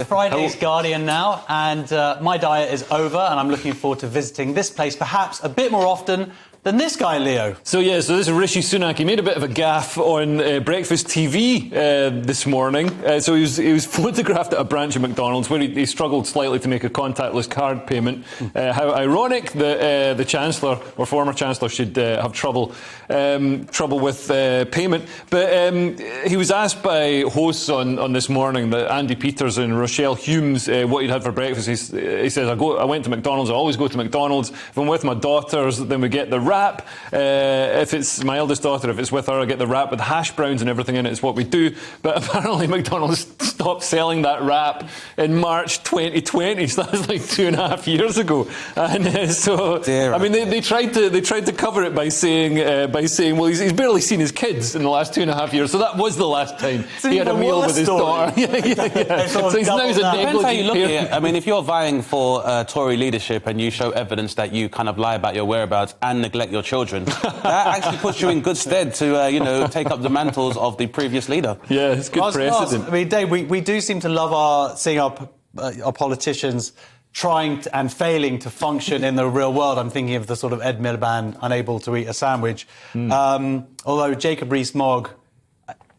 Friday's Guardian now, and my diet is over, and I'm looking forward to visiting this place perhaps a bit more often than this guy, Leo. So this is Rishi Sunak. He made a bit of a gaffe on breakfast TV this morning. So he was photographed at a branch of McDonald's where he struggled slightly to make a contactless card payment. How ironic that the Chancellor, or former Chancellor, should have trouble with payment. But he was asked by hosts on this morning, that Andy Peters and Rochelle Humes, what he'd had for breakfast. He says, I went to McDonald's. I always go to McDonald's. If I'm with my daughters, then we get the wrap. If it's my eldest daughter, if it's with her, I get the wrap with hash browns and everything in it. It's what we do. But apparently McDonald's stopped selling that wrap in March 2020. So that was like 2.5 years ago. And so, I mean, they tried to cover it by saying, well, he's barely seen his kids in the last 2.5 years. So that was the last time he had a meal with his daughter. So he's now a Depends how you look at negligent it. I mean, if you're vying for Tory leadership and you show evidence that you kind of lie about your whereabouts and neglect your children, that actually puts you in good stead to, take up the mantles of the previous leader. Yeah, it's good precedent. I mean, Dave, we do seem to love seeing our politicians trying and failing to function in the real world. I'm thinking of the sort of Ed Miliband unable to eat a sandwich. Although Jacob Rees-Mogg,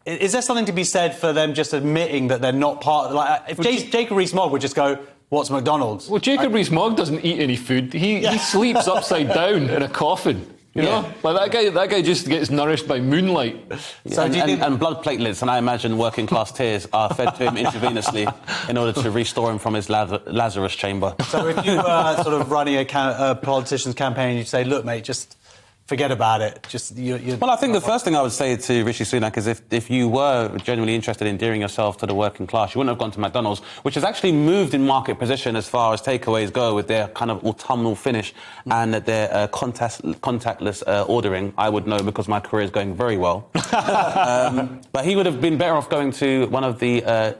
is there something to be said for them just admitting that they're not part? If Jacob Rees-Mogg would just go, "What's McDonald's?" Well, Jacob Rees-Mogg doesn't eat any food. He sleeps upside down in a coffin. You know, like that guy just gets nourished by moonlight. So and blood platelets, and I imagine working class tears are fed to him intravenously in order to restore him from his Lazarus chamber. So if you were sort of running a politician's campaign, you'd say, "Look, mate, just forget about it." Well, I think the first thing I would say to Rishi Sunak is if you were genuinely interested in endearing yourself to the working class, you wouldn't have gone to McDonald's, which has actually moved in market position as far as takeaways go, with their kind of autumnal finish and their contactless ordering. I would know because my career is going very well. But he would have been better off going to one of the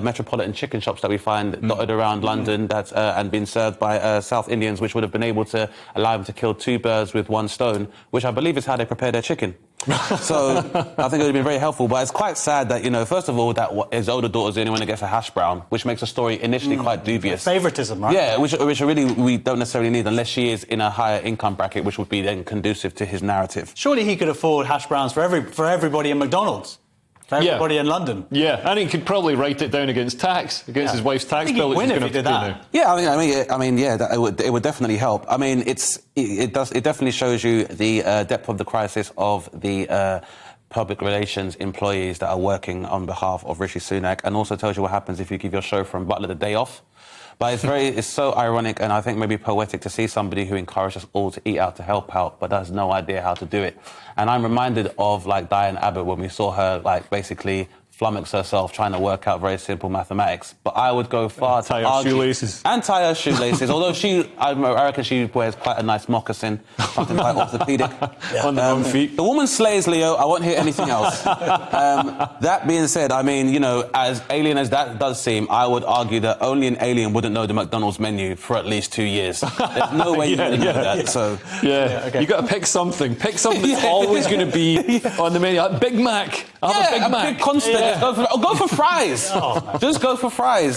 metropolitan chicken shops that we find dotted around London and being served by South Indians, which would have been able to allow him to kill 2 birds with 1 stone, which I believe is how they prepare their chicken. So I think it would have been very helpful. But it's quite sad that, first of all, that his older daughter's the only one that gets a hash brown, which makes the story initially quite dubious. Favouritism, right? Yeah, which really we don't necessarily need unless she is in a higher income bracket, which would be then conducive to his narrative. Surely he could afford hash browns for everybody in McDonald's. For everybody in London. Yeah, and he could probably write it down against his wife's tax bill. He'd win if he did that. Yeah, it would definitely help. I mean, it definitely shows you the depth of the crisis of the public relations employees that are working on behalf of Rishi Sunak, and also tells you what happens if you give your chauffeur and butler the day off. But it's so ironic, and I think maybe poetic, to see somebody who encouraged us all to eat out to help out, but has no idea how to do it. And I'm reminded of Diane Abbott when we saw her basically flummox herself trying to work out very simple mathematics. But I would go far to argue... And tie her shoelaces. Although I reckon she wears quite a nice moccasin, something quite orthopaedic. On the wrong feet. The woman slays, Leo. I won't hear anything else. That being said, I mean, as alien as that does seem, I would argue that only an alien wouldn't know the McDonald's menu for at least 2 years. There's no way you wouldn't know that. So okay. You got to pick something. Pick something that's always going to be on the menu. Big Mac. I'll have a Big Mac. Big constant. Yeah. Go for fries. Just go for fries.